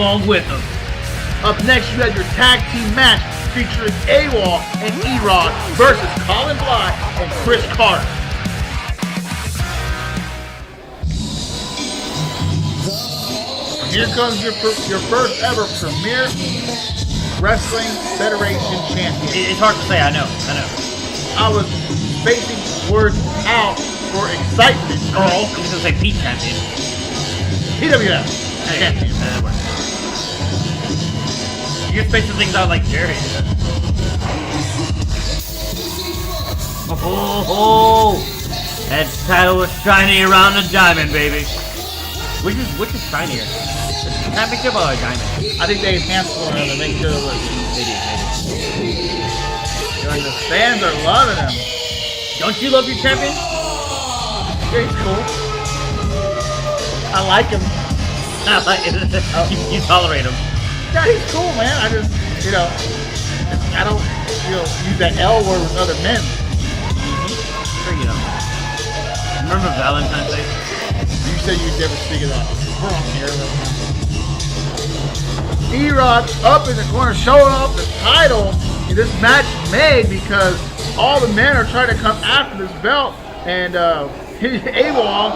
along with them. Up next, you have your tag team match featuring Awol and Erod versus Conlan Bly and Chris Carter. Here comes your first ever Premier Wrestling Federation champion. It's hard to say, I know. I was spacing words out for excitement, I girl. was going to say Pete champion. PWF champion. That works. You're spacing things out like Jerry did. Oh, that title was shiny around the diamond, baby. Which is shinier? The championship or a diamond? I think they enhanced one another to make sure it looks. They did. And the fans are loving him. Don't you love your champion? Yeah, he's cool. I like him. You tolerate him. Yeah, he's cool, man. I just, I don't, use that L word with other men. Sure you don't. Remember Valentine's Day? You said you'd never speak of that. We're on here. Erod up in the corner, showing off the title. And this match made because all the men are trying to come after this belt, and Awol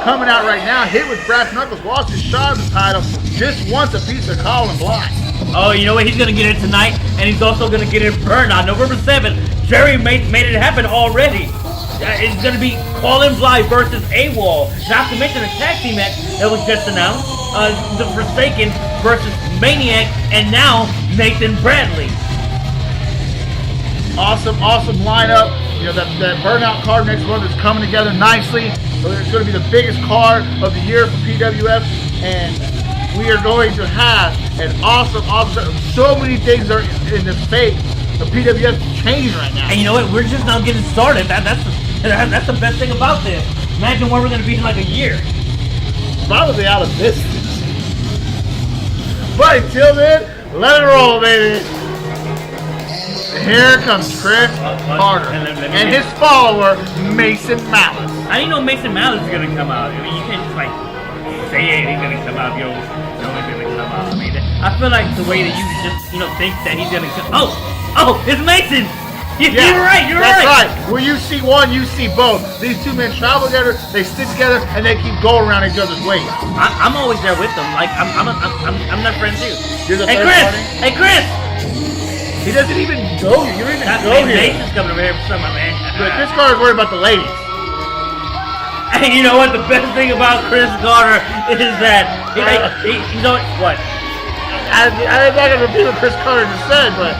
coming out right now, hit with brass knuckles, lost his shot at the title, just wants a piece of Conlan Bly. Oh, you know what? He's going to get it tonight, and he's also going to get it Burnout. November 7th, Jerry made it happen already. It's going to be Conlan Bly versus Awol. Not to mention a tag team match that was just announced. The Forsaken versus Maniac, and now Nathan Bradley. Awesome lineup. That Burnout card next month is coming together nicely. So it's going to be the biggest card of the year for PWF, and we are going to have an awesome. So many things are in the fate of PWF changing right now. And you know what? We're just now getting started. That's the best thing about this. Imagine where we're going to be in like a year. Probably out of business. But until then, let it roll, baby. Here comes Chris Carter and his follower, Mason Malice. How do you know Mason Malice is going to come out? I mean, you can't just say he's going to come out. He's going to come out. I mean, I feel like the way that you just, think that he's going to come. Oh, it's Mason. You're right. That's right. Where you see one, you see both. These two men travel together, they stick together, and they keep going around each other's waist. I'm always there with them. Like I'm their friend too. You're the Hey third Chris! party? Hey Chris! He doesn't even go here. You don't even go here. Mason's coming over here for something, man. But Chris Carter's worried about the ladies. And you know what? The best thing about Chris Carter is that you know what? I'm not gonna repeat what Chris Carter just said, but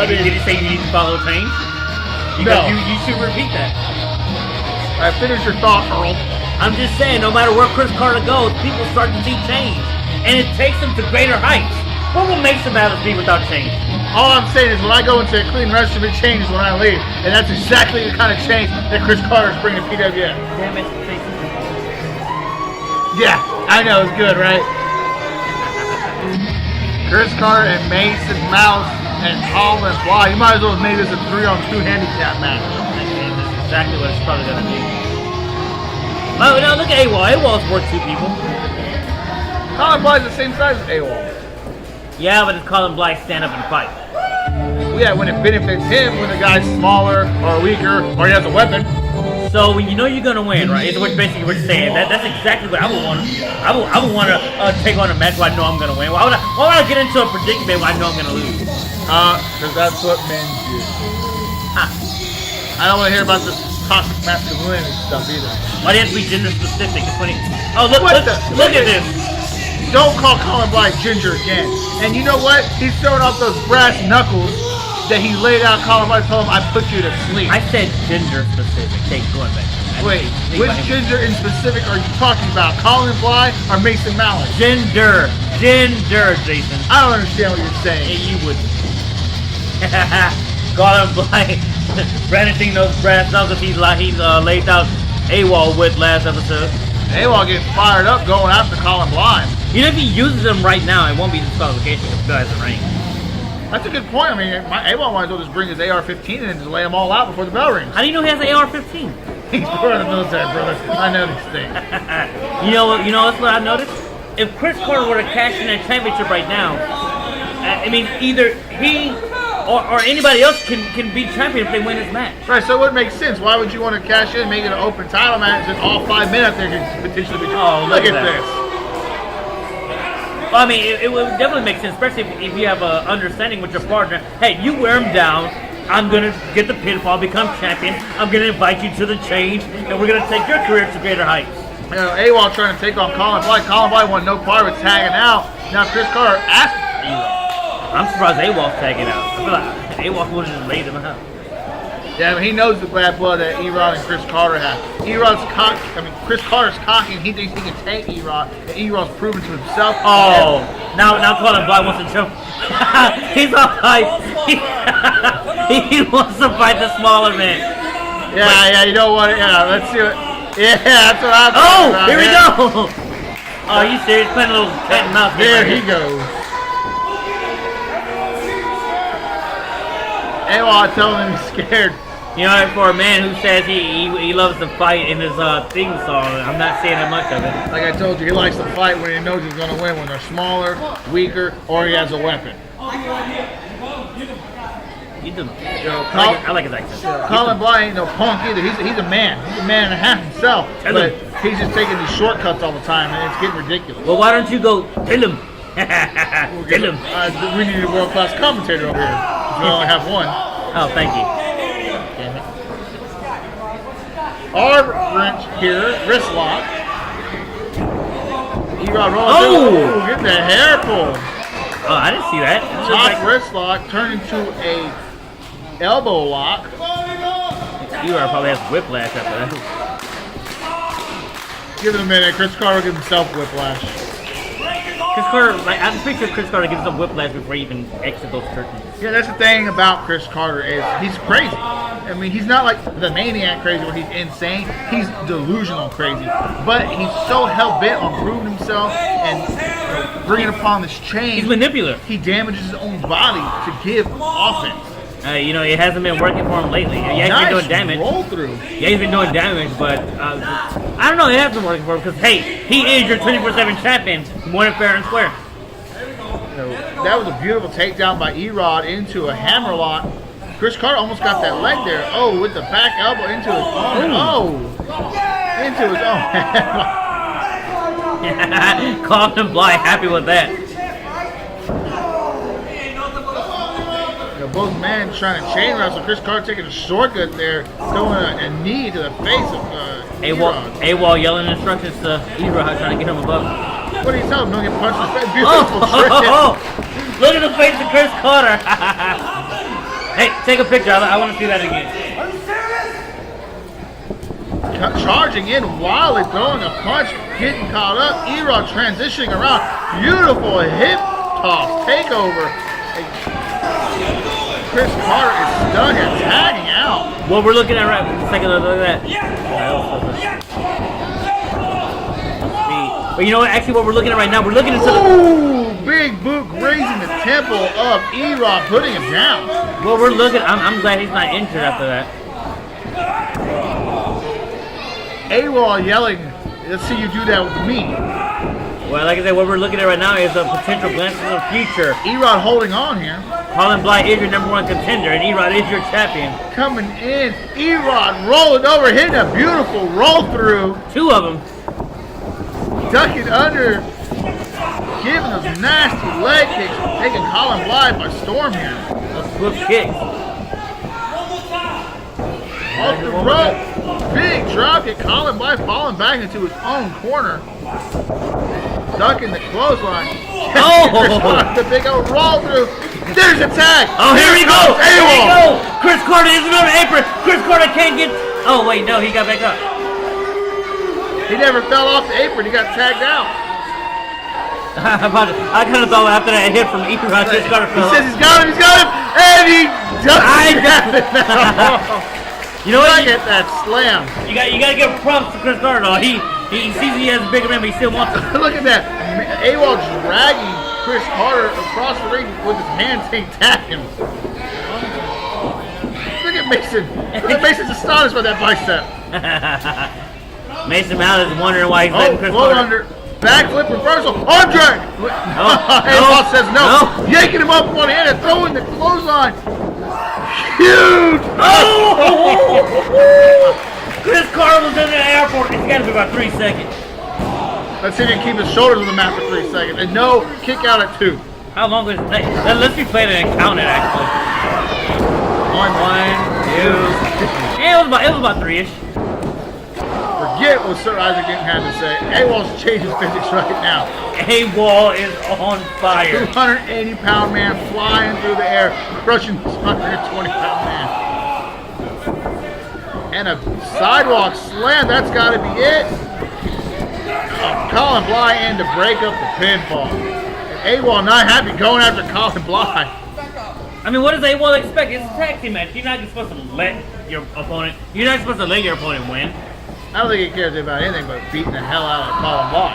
Did he say you need to follow change? No. You should repeat that. I finished your thought, Earl. I'm just saying, no matter where Chris Carter goes, people start to see change, and it takes them to greater heights. What will Mason Malice be without change? All I'm saying is when I go into a clean restroom, it changes when I leave. And that's exactly the kind of change that Chris Carter's bringing to PWF. Damn it, Jason. Yeah, I know, it's good, right? Chris Carter and Mason Malice and Awol Erod. You might as well have made this a 3-on-2 handicap match. That's exactly what it's probably going to be. Oh, no, look at Awol. Awol's worth 2 people. Conlan Bly's the same size as Awol. Yeah, but it's Conlan Bly stand up and fight. Yeah, when it benefits him, when the guy's smaller or weaker or he has a weapon. So when you know you're gonna win, right? It's what basically we're saying. That's exactly what I would want. I would want to take on a match where I know I'm gonna win. Why would I get into a predicament where I know I'm gonna lose? Because that's what men do. I don't want to hear about this toxic masculinity stuff either. Why do you have to be gender specific? It's funny. Oh, look at this. Don't call Conlan Bly ginger again. And you know what? He's throwing off those brass knuckles that he laid out. Conlan Bly told him, I put you to sleep. I said gender specific. Take going back. Wait, which gender in specific are you talking about? Conlan Bly or Mason Malice? Gender, Jason. I don't understand what you're saying. Yeah, you wouldn't. Conlan Bly brandishing those brass knuckles he's laid out Awol with last episode. Awol gets fired up going after Conlan Bly. Even if he uses them right now, it won't be disqualification because the guy's in the ring. That's a good point. I mean, Awol might as well just bring his AR-15 in and just lay them all out before the bell rings. How do you know he has an AR-15? He's part of the military, brother. I know these things. You know what's what I noticed? if Chris Carter were to cash in that championship right now, I mean, either he or anybody else can be champion if they win this match. Right, so it would make sense. Why would you want to cash in, make it an open title match, and all 5 minutes there could potentially be? Oh, look at that. this. Well, I mean, it would definitely make sense, especially if you have an understanding with your partner. Hey, you wear him down. I'm going to get the pinfall, become champion. I'm going to invite you to the change, and we're going to take your career to greater heights. You know, Awol trying to take on Conlan Bly. Conlan Bly wanted no part of tagging out. Now Chris Carter asked Erod. I'm surprised Awol's tagging out. I feel like Awol would have just laid him out. Yeah, I mean, he knows the bad blood that Erod and Chris Carter have. Chris Carter's cocky, and he thinks he can take Erod, and Erod's proven to himself. Oh, now Conlan Bly wants to jump. He's all hype. He wants to fight the smaller man. Yeah, you know what? Yeah, let's do it. Yeah, that's what I'm talking about. Here we go. Oh, are you serious? Playing a little cat and mouse. There he goes. Awol telling him he's scared. You know, for a man who says he loves to fight in his theme song, I'm not seeing that much of it. Like I told you, he likes to fight when he knows he's going to win, when they're smaller, weaker, or he has a weapon. You do. I like his accent. Conlan Bly ain't no punk either. He's a man. He's a man and a half himself. But he's just taking these shortcuts all the time, and it's getting ridiculous. Well, why don't you go tell him? Tell him. We need a world-class commentator over here. We only have one. Oh, thank you. Damn it. Arm wrench here, wrist lock. Erod rolling through. Get the hair pull. Oh, I didn't see that. Top wrist lock turned into a elbow lock. Erod probably has whiplash after that. Give it a minute. Chris Carter gives himself whiplash. Chris Carter, I'm pretty sure Chris Carter gives him whiplash before he even exits those curtains. Yeah, that's the thing about Chris Carter is he's crazy. I mean, he's not like the maniac crazy where he's insane. He's delusional crazy. But he's so hell-bent on proving himself and bringing upon this change. He's manipulative. He damages his own body to give offense. You know, it hasn't been working for him lately. Yeah, he's been doing damage. Roll through. Yeah, he's been doing damage, but I don't know. It has been working for him because, hey, he is your 24/7 champion, more than fair and square. That was a beautiful takedown by Erod into a hammerlock. Chris Carter almost got that leg there. Oh, with the back elbow into his own. Oh, into his own hammerlock. Conlan Bly happy with that. Both men trying to chain wrestle. Chris Carter taking a shortcut there, throwing a knee to the face of Erod. Awol yelling instructions to Erod, trying to get him above. What do you tell him? Don't get punched in the face. Beautiful trick. Look at the face of Chris Carter. Hey, take a picture. I want to see that again. Charging in wildly, throwing a punch, getting caught up. Erod transitioning around. Beautiful hip toss takeover. Chris Carter is stunned and tagging out. What we're looking at right second, look at that. But you know what? Actually, what we're looking at right now, we're looking into the big boot grazing the temple of Erod, putting him down. Well, we're looking. I'm glad he's not injured after that. Awol yelling, "Let's see you do that with me." Well, like I said, what we're looking at right now is a potential glimpse of the future. Erod holding on here. Conlan Bly is your #1 contender, and Erod is your champion. Coming in, Erod rolling over, hitting a beautiful roll through. Two of them. Ducking under, giving those nasty leg kicks, taking Conlan Bly by storm here. Those swift kicks. Off the rope, big drop kick. Conlan Bly falling back into his own corner. Ducking the clothesline. Oh! The big old roll through. There's a tag. Oh, here he goes. Here we go. Chris Carter isn't on the apron. Chris Carter can't get. Oh wait, no, he got back up. He never fell off the apron. He got tagged out. I kind of thought after that hit from Erod, Chris Carter fell off. He says he's got him, and he doesn't have it now. You know what? Look at that slam. You got to give props to Chris Carter. Though. He sees he has a bigger man, but he still wants to. Look at that. Awol dragging Chris Carter across the ring with his hand saying tag him. Look at Mason. Look at Mason's astonished by that bicep. Mason Mount is wondering why he's letting Chris Carter. Under. Backflip reversal. Arm drag. Awol says no. Yanking him up with one hand and throwing the clothesline. Huge. Oh! Chris Carter was in the airport. It's got to be about 3 seconds. Let's see if he can keep his shoulders on the mat for 3 seconds. And no kick out at 2. How long does it take? Let's be playing it and count it actually. 1, 2. Yeah, it was about 3-ish. Forget what Sir Isaac didn't have to say. Awol's changing physics right now. Awol is on fire. 280-pound man flying through the air, crushing this 120-pound man. And a sidewalk slam. That's got to be it. Conlan Bly in to break up the pinfall. And Awol not happy going after Conlan Bly. I mean, what does Awol expect? It's a tag team match. You're not supposed to let your opponent. You're not supposed to let your opponent win. I don't think he cares about anything but beating the hell out of Conlan Bly.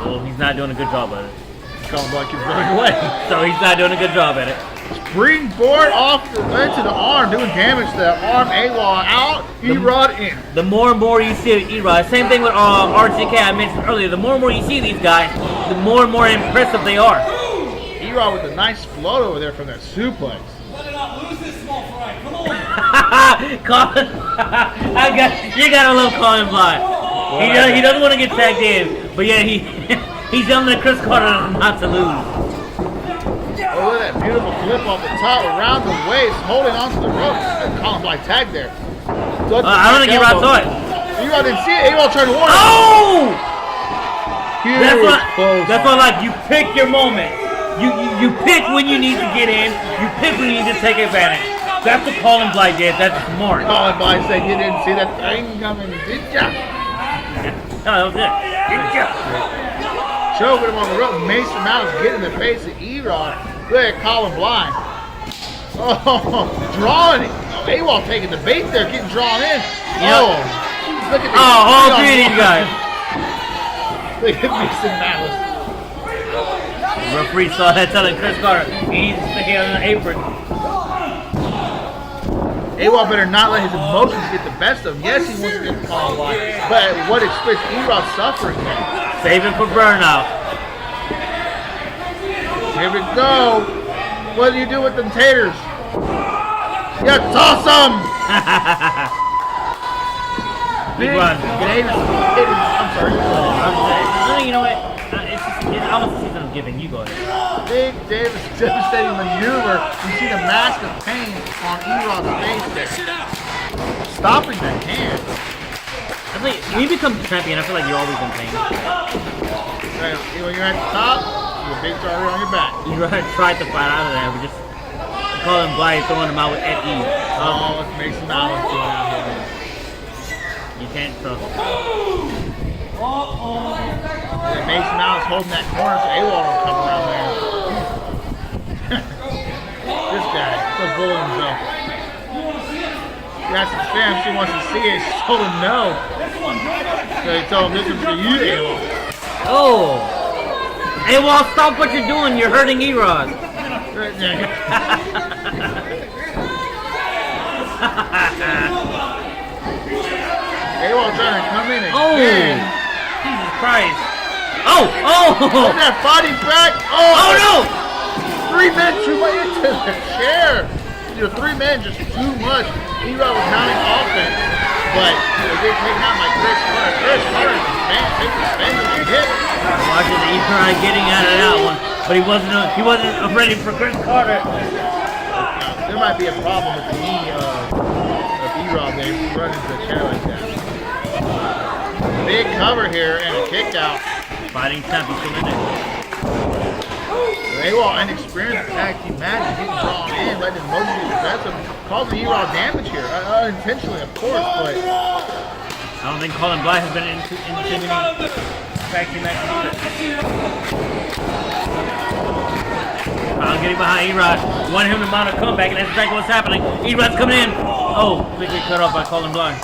Well, he's not doing a good job at it. Conlan Bly keeps running away. So he's not doing a good job at it. Springboard off into the arm, doing damage to that arm. Awol out, Erod in. The more and more you see Erod, same thing with RCK I mentioned earlier. The more and more you see these guys, the more and more impressive they are. Erod with a nice float over there from that suplex. Let it not lose this small fry. Come on. You gotta love Conlan Bly. He doesn't want to get tagged in, but yeah, he's telling the Chris Carter not to lose. Oh, look at that beautiful flip off the top, around the waist, holding onto the rope. Conlan Bly tagged there. I don't think Erod saw it. Erod didn't see it. Awol tried to warn him. Oh! Huge That's what like you pick your moment. You pick when you need to get in. You pick when you need to take advantage. That's what Conlan Bly did. That's smart. Conlan Bly said you didn't see that thing coming, did ya? No, that was it. Did ya? Choking him on the rope. Mason Mount's getting in the face of Erod. Look at Conlan Bly. Oh, drawing it. Awol taking the bait there, getting drawn in. Oh, look at all 3 of these guys. Look at Mason Malice. The referee saw that, telling Chris Carter he needs to stay on the apron. Awol better not let his emotions get the best of him. Yes, he wants to get the Conlan Bly, but at what expense? Erod's suffering there. Save it for Burnout. Here we go. What do you do with them taters? You toss them! Big Davis. I'm sorry. You know what? It's almost a season of giving. You go ahead. Big Davis devastating maneuver. You see the mask of pain on Erod's face there. Stopping the hand. I feel like when you become champion, I feel like you're always in pain. Right, when you're at the top, you're a big target on your back. You tried to fight out of there, but just Conlan Bly throwing him out at ease. Oh, let's make some balance going out here. You can't trust him. And Mason Mount's holding that corner so Awol don't come around there. This guy, so full of himself. He asked his fam if she wants to see it. She told him no. So he told him this is for you, Awol. Oh! Awol, stop what you're doing. You're hurting Erod. Awol trying to come in again. Oh! Jesus Christ. Oh! Look at that fighting back. Oh no! 3 men too much into the chair. 3 men just too much. Erod was mounting offense, but they get taken out by Chris Carter. Chris Carter takes the spin and hit. Watching Erod getting out of that one, but he wasn't ready for Chris Carter. There might be a problem with the knee of Erod there if he runs into the chair like that. Big cover here and a kick out. Fighting champion still in it. Awol inexperienced tag team match, getting drawn in, letting his motion be aggressive, causing Erod damage here. Unintentionally, of course, but I don't think Conlan Bly has been in too many tag team matches either. I'm getting behind Erod. Want him to mount a comeback, and that's exactly what's happening. Erod's coming in. Oh, quickly cut off by Conlan Bly.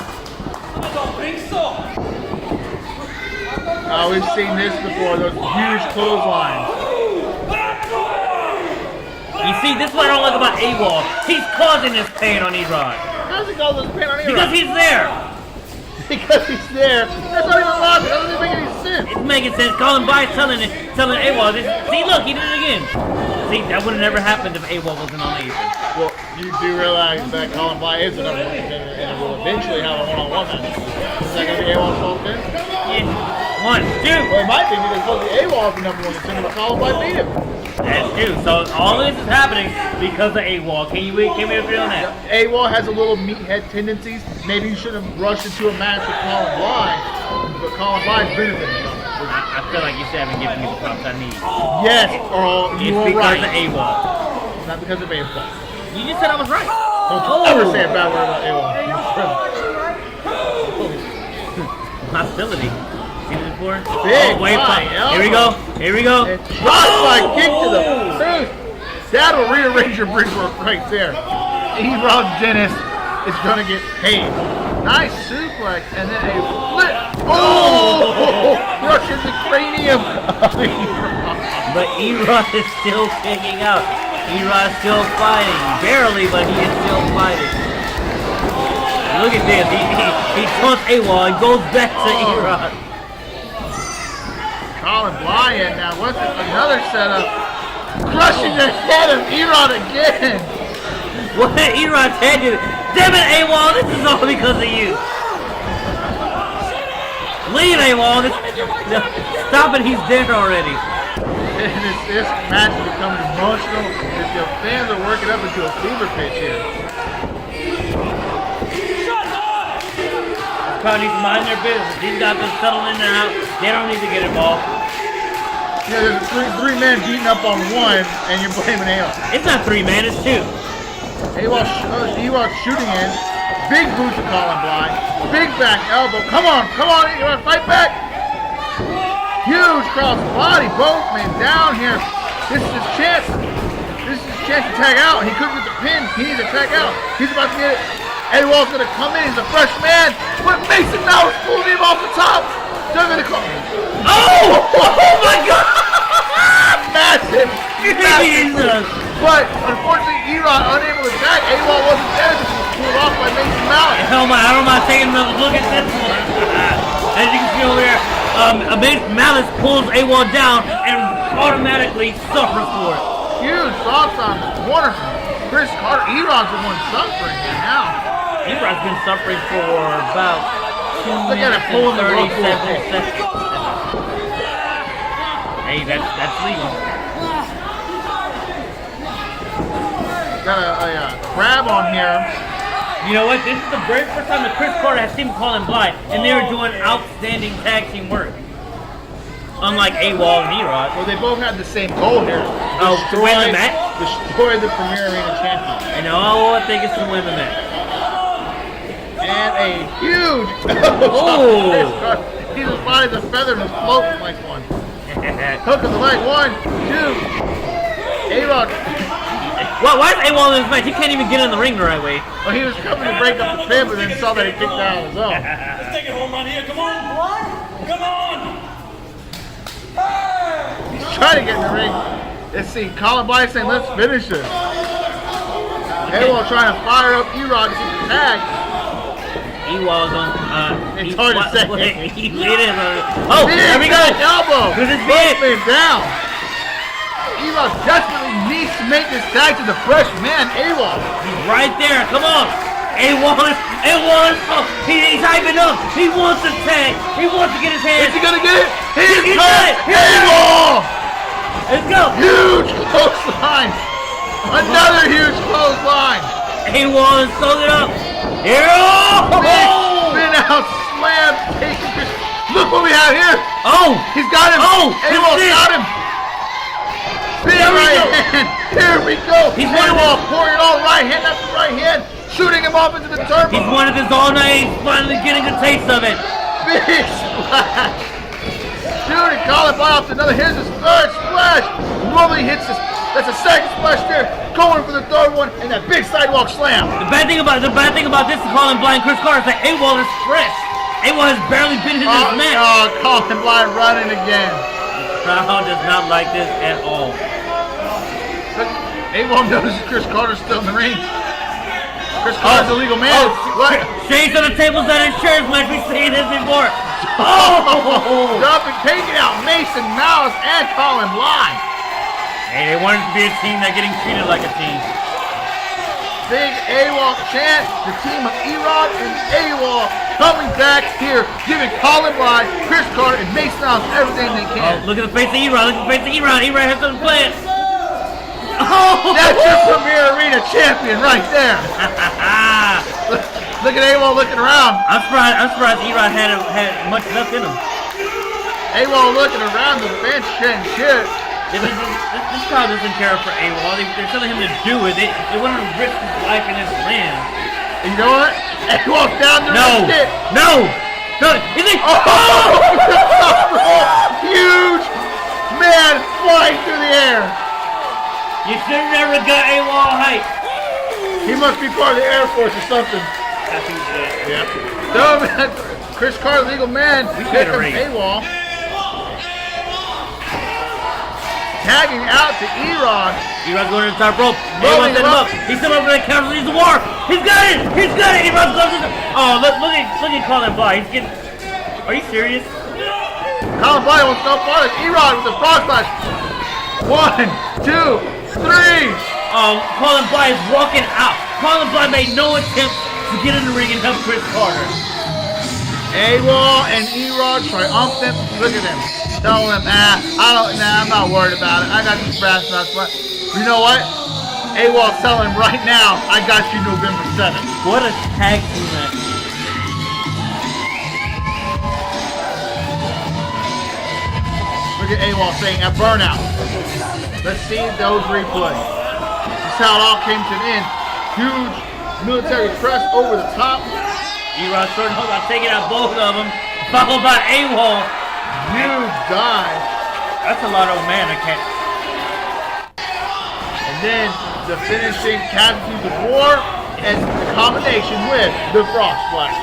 we've seen this before, those huge clotheslines. You see, this is what I don't like about Awol. He's causing this pain on Erod. How's he cause this pain on Erod? Because he's there. because he's there. That's not even logic. That doesn't make any sense. It's making sense. Conlan Bly telling Awol. See, look, he did it again. See, that would have never happened if Awol wasn't on the apron. Well, you do realize that Conlan Bly is the number one contender and it will eventually have a one-on-one match. Is that going to be Awol's fault then? Yeah. 1, 2. Well, it might be because supposed to be Awol the number one contender, but Conlan Bly beat him. That's true. So all this is happening because of Awol. Can we agree on that? Awol has a little meathead tendencies. Maybe you shouldn't have rushed into a match with Conlan Bly, but Conlan Bly's benefiting from it. I feel like you still haven't given me the props I need. Yes, or you It's were because right. of Awol. Not because of Awol. You just said I was right. Don't ever say a bad word about Awol. Hostility. See this before? Big wait, right here we go. Here we go. Crossbody kick to the face. That'll rearrange your brickwork right there. Erod Dennis is going to get paid. Nice suplex and then a flip. Oh! Crushes the cranium. But Erod is still kicking out. Erod's still fighting. Barely, but he is still fighting. Look at this. He taunts Awol and goes back to Erod. Conlan Bly in now. What's another setup? Crushing the head of Erod again. What Erod's head did? Damn it, Awol! This is all because of you. Leave Awol. Stop it! He's dead already. This match is becoming emotional. The fans are working up into a fever pitch here. Crowd needs to mind their business. These guys are settling in their house. They don't need to get involved. Yeah, there's three men beating up on one, and you're blaming Awol. It's not 3 man, it's 2. Awol shooting in. Big boot to Conlan Bly. Big back elbow. Come on, you want to fight back? Huge cross body. Both men down here. This is his chance. This is his chance to tag out. He couldn't get the pin. He needs to tag out. He's about to get it. Awol's going to come in. He's a fresh man. But Mason now is pulling him off the top. They're going to come. Oh! Oh my God! Massive. Jesus! But unfortunately, Erod unable to tag. Awol wasn't there. This was pulled off by Mason Mallett. Hell, I don't mind taking another look at this one. As you can see over here, Malice pulls Awol down and automatically suffers for it. Huge thoughts on the corner from Chris Carter. Erod's the one suffering here now. Erod's been suffering for about 2 Look at minutes it pulling the rope. 37 seconds. Hey, that's legal. Got a grab on here. You know what? This is the very first time that Chris Carter has seen Conlan Bly, and they were doing outstanding tag team work. Unlike Awol and Erod. Well, they both had the same goal here. Oh, to win the match? Destroy the Premier Arena champion. And all I think is to win the match. And a huge... Oh! He's as light as a feather and floating like one. Hook of the leg. 1, 2. Erod. Why is Awol in this match? He can't even get in the ring the right way. Well, he was coming to break up the pin, but then saw that he kicked out on his own. Let's take it home right here. Come on. Come on. He's trying to get in the ring. Let's see. Conlan Bly saying, let's finish this. Awol trying to fire up Erod to get the tag. Awol's on. It's hard to say. Oh, there we go. Elbow. Could this be Both it? men down. Erod desperately needs to make this tag to the fresh man, Awol. He's right there. Come on. Awol is he's hyping up. He wants to tag. He wants to get his hands. Is he gonna get it? He's got got it. Awol. Let's go. Huge clothesline. Another huge clothesline. Awol is sold it up. Here. Spin out slam. Look what we have here. Oh. He's got him. Oh. Awol's got him. Big right hand. Here we go. He's Awol pouring it all right hand after right hand. Shooting him off into the turbo. He's wanted this all night. He's finally getting a taste of it. Big splash. Dude, Conlan Bly off to another. Here's his third splash. Normally hits this. That's a second splash there. Going for the third one, and that big sidewalk slam. The bad thing about this Conlan Bly and Chris Carter is that Awol is fresh. Awol has barely been in this match. Oh, Conlan Bly running again. The crowd does not like this at all. Awol notices Chris Carter's still in the ring. Chris Carter's a legal man. What? Shades on the tables and insurance match. We've seen this before. Oh! Jumping, taking out Mason Malice and Conlan Bly. Hey, they wanted to be a team that's getting treated like a team. Big Awol chant. The team of Erod and Awol coming back here, giving Conlan Bly, Chris Carter, and Mason Malice everything they can. Oh, look at the face of Erod. Look at the face of Erod. Erod has something planned. Oh! That's your Premier Arena champion right there. Look at Awol looking around. I'm surprised Erod had much left in him. Awol looking around the bench and shit. Yeah, this crowd doesn't care for Awol. They're telling him to do it. They want to risk his life in his land. And you know what? Awol's down to risk it. No! Is he? Oh! Huge man flying through the air. You should have never got Awol height. He must be part of the Air Force or something. I think he did. Yeah. So, man, Chris Carter, legal man, here comes Awol. Tagging out to Erod. Erod's going to the top rope. Awol set him up. He's still over the counter. He's the war. He's got it. He's got it. Erod's going to the... Oh, look at Conlan Bly. He's getting... Are you serious? Conlan Bly wants no part of Erod with the frog splash. 1, 2, 3. Conlan Bly is walking out. Conlan Bly made no attempt to get in the ring and help Chris Carter. Awol and Erod triumphant. Look at him. Tell him, I'm not worried about it. I got these brass nuts. You know what? Awol's telling him right now, I got you November 7th. What a tag team match. Look at Awol saying at Burnout. Let's see those replays. This is how it all came to an end. Huge military press over the top. Erod starting hold on, taking out both of them, followed by Awol. Huge dive. That's a lot of man. I can't. And then the finishing casualties of war and the combination with the frog splash.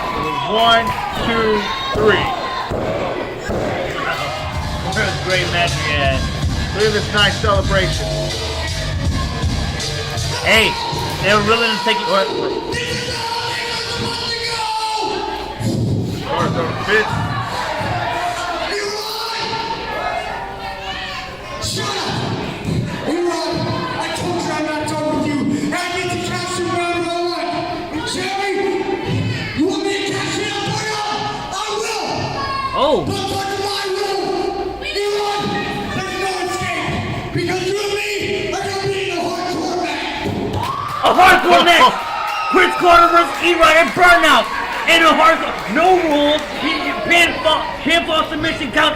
It was 1, 2, 3. What a great match we had. Look at this nice celebration. Hey, they were willing to take it. What? Carter's over Fitz. Shut up! Erod, I told you I'm not done with you. I get to catch you wherever I want. And Jerry, you want me to catch you up? I will! Oh. But under my rule, Erod, there's no escape. Because you and me are going to be in a hardcore match. A hardcore match! Chris Carter versus Erod and Burnout! In a hardcore, no rules, pinfall submission count.